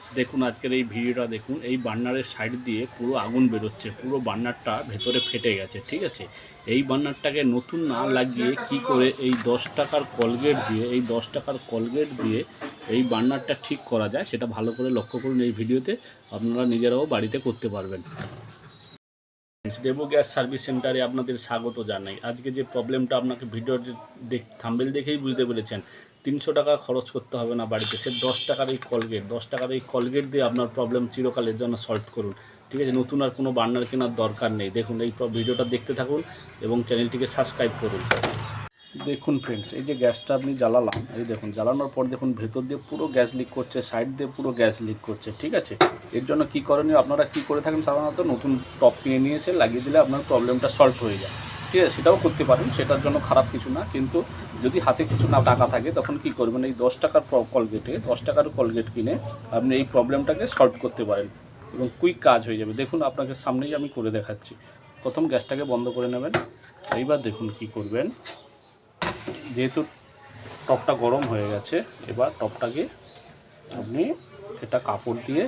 Friends, দেখুন আজকের এই ভিডিওটা দেখুন। এই বার্নারের সাইড দিয়ে পুরো আগুন বেরোচ্ছে, পুরো বার্নারটা ভেতরে ফেটে গেছে। ঠিক আছে, এই বার্নারটাকে নতুন না লাগিয়ে কি করে এই 10 টাকার কলগেট দিয়ে এই বার্নারটা ঠিক করা যায় সেটা ভালো করে লক্ষ্য করুন। এই ভিডিওতে আপনারা নিজেরাও বাড়িতে করতে পারবেন। দেবো গ্যাস সার্ভিস সেন্টারে আপনাদের স্বাগত জানাই। আজকে যে প্রবলেমটা আপনাকে ভিডিও থাম্বেল দেখেই বুঝতে পেরেছেন, 300 টাকা খরচ করতে হবে না বাড়িতে, সে 10 টাকার এই কলগেট দিয়ে আপনার প্রবলেম চিরকালের জন্য সলভ করুন। ঠিক আছে, নতুন আর কোনো বার্নার কেনার দরকার নেই। দেখুন এই ভিডিওটা দেখতে থাকুন এবং চ্যানেলটিকে সাবস্ক্রাইব করুন। দেখুন ফ্রেন্ডস, এই যে গ্যাসটা আপনি জ্বালালাম, এই দেখুন জ্বালানোর পর দেখুন ভেতর দিয়ে পুরো গ্যাস লিক করছে, সাইড দিয়ে পুরো গ্যাস লিক করছে। ঠিক আছে, এর জন্য কী করণীয়, আপনারা কী করে থাকেন সাধারণত নতুন টপ কিনে নিয়ে এসে লাগিয়ে দিলে আপনার প্রবলেমটা সলভ হয়ে যায়। ঠিক আছে, সেটাও করতে পারেন, সেটার জন্য খারাপ কিছু না। কিন্তু যদি হাতে কিছু না টাকা থাকে তখন কী করবেন, এই 10 টাকার কলগেট কিনে আপনি এই প্রবলেমটাকে সলভ করতে পারেন এবং কুইক কাজ হয়ে যাবে। দেখুন আপনাকে সামনেই আমি করে দেখাচ্ছি। প্রথম গ্যাসটাকে বন্ধ করে নেবেন। এইবার দেখুন কি করবেন, যেহেতু টপটা গরম হয়ে গেছে, এবার টপটাকে আপনি এটা কাপড় দিয়ে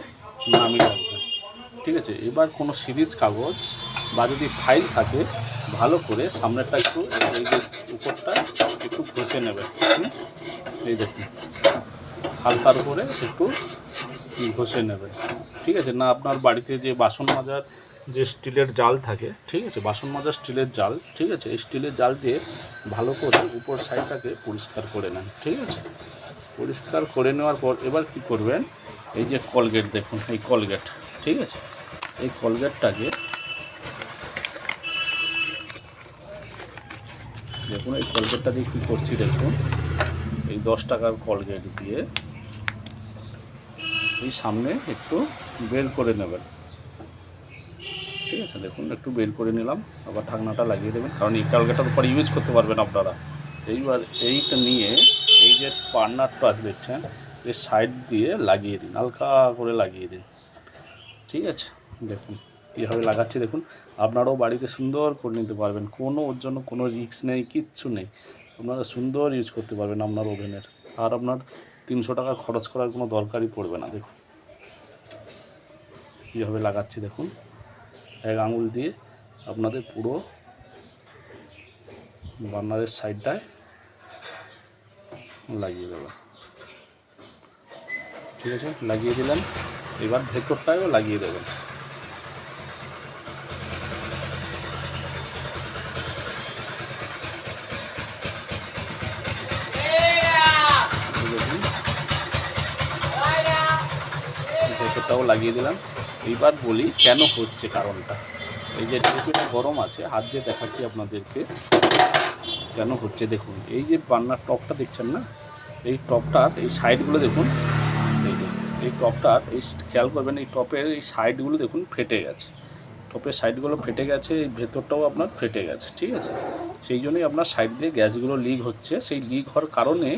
নামিয়ে রাখবেন। ঠিক আছে, এবার কোনো সিরিজ কাগজ বা যদি ফাইল থাকে ভালো করে সামনেটা একটু, এই যে উপরটা একটু ঘষে নেবেন। এই দেখুন হালকার উপরে একটু ঘষে নেবেন। ঠিক আছে, না আপনার বাড়িতে যে বাসন মাজার যে স্টিলের জাল থাকে, ঠিক আছে, বাসন মাজার স্টিলের জাল, ঠিক আছে, এই স্টিলের জাল দিয়ে ভালো করে উপর সাইডটাকে পরিষ্কার করে নেন। ঠিক আছে, পরিষ্কার করে নেওয়ার পর এবার কি করবেন, এই যে কলগেট দেখুন, এই কলগেট, ঠিক আছে, এই কলগেটটাকে দেখুন, এই কলগেটটা দিয়ে কী করছি দেখুন, এই 10 টাকার কলগেট দিয়ে এই সামনে একটু বের করে নেবেন। ঠিক আছে, দেখুন একটু বের করে নিলাম, আবার ঢাকনাটা লাগিয়ে দেবেন, কারণ এই কলগেটটার উপর ইউজ করতে পারবেন আপনারা। এইবার এইটা নিয়ে এই যে বার্নারটা দেখছেন এই সাইড দিয়ে লাগিয়ে দিন, হালকা করে লাগিয়ে দিন। ঠিক আছে, দেখুন কীভাবে লাগাচ্ছি, দেখুন আপনারাও বাড়িতে সুন্দর করে নিতে পারবেন, কোনো ওর জন্য কোনো রিস্ক নেই, কিচ্ছু নেই, আপনারা সুন্দর ইউজ করতে পারবেন আপনার ওভেনের। আর আপনার 300 টাকা খরচ করার কোনো দরকারই পড়বে না। দেখুন কীভাবে লাগাচ্ছি, দেখুন এক আঙুল দিয়ে আপনাদের পুরো বার্নারের সাইডটায় লাগিয়ে দেবেন। ঠিক আছে, লাগিয়ে দিলেন, এবার ভেতরটায়ও লাগিয়ে দেবেন। ভেতরটাও লাগিয়ে দিলাম। এইবার বলি কেন হচ্ছে কারণটা। এই যে যেহেতু গরম আছে, হাত দিয়ে দেখাচ্ছি আপনাদেরকে কেন হচ্ছে। দেখুন এই যে বার্নার টপটা দেখছেন না, এই টপটার এই সাইডগুলো দেখুন, এই টপটার এই খেয়াল করবেন, এই টপের এই সাইডগুলো দেখুন ফেটে গেছে, টপের সাইডগুলো ফেটে গেছে, এই ভেতরটাও আপনার ফেটে গেছে। ঠিক আছে, সেই জন্যই আপনার সাইড দিয়ে গ্যাসগুলো লিক হচ্ছে। সেই লিক হওয়ার কারণে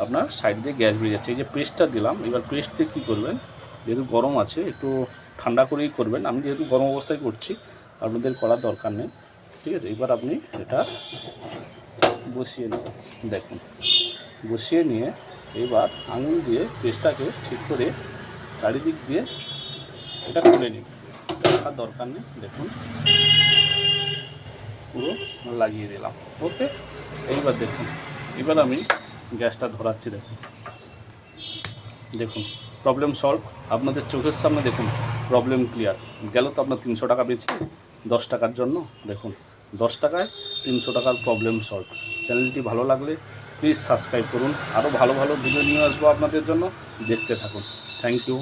আপনার সাইড দিয়ে গ্যাস বেরিয়ে যাচ্ছে। এই যে পেস্টটা দিলাম, এবার পেস্ট দিয়ে কী করবেন, যেহেতু গরম আছে একটু ঠান্ডা করেই করবেন, আমি যেহেতু গরম অবস্থায় করছি, আপনাদের করার দরকার নেই। ঠিক আছে, এবার আপনি এটা বসিয়ে নেবেন। দেখুন বসিয়ে নিয়ে এবার আঙুল দিয়ে পেস্টটাকে ঠিক করে চারিদিক দিয়ে এটা খুলে নিন, রাখার দরকার নেই। দেখুন পুরো লাগিয়ে দিলাম। ওকে, এইবার দেখুন, এবার আমি গ্যাসটা ধরাচ্ছি। দেখুন দেখুন প্রবলেম সলভ, আপনাদের চোখের সামনে দেখুন প্রবলেম ক্লিয়ার। গেল তো আপনার 300 টাকা বেঁচে 10 টাকার জন্য। দেখুন 10 টাকায় 300 টাকার প্রবলেম সলভ। চ্যানেলটি ভালো লাগলে প্লিজ সাবস্ক্রাইব করুন, আরও ভালো ভালো ভিডিও নিয়ে আসবো আপনাদের জন্য, দেখতে থাকুন। Thank you.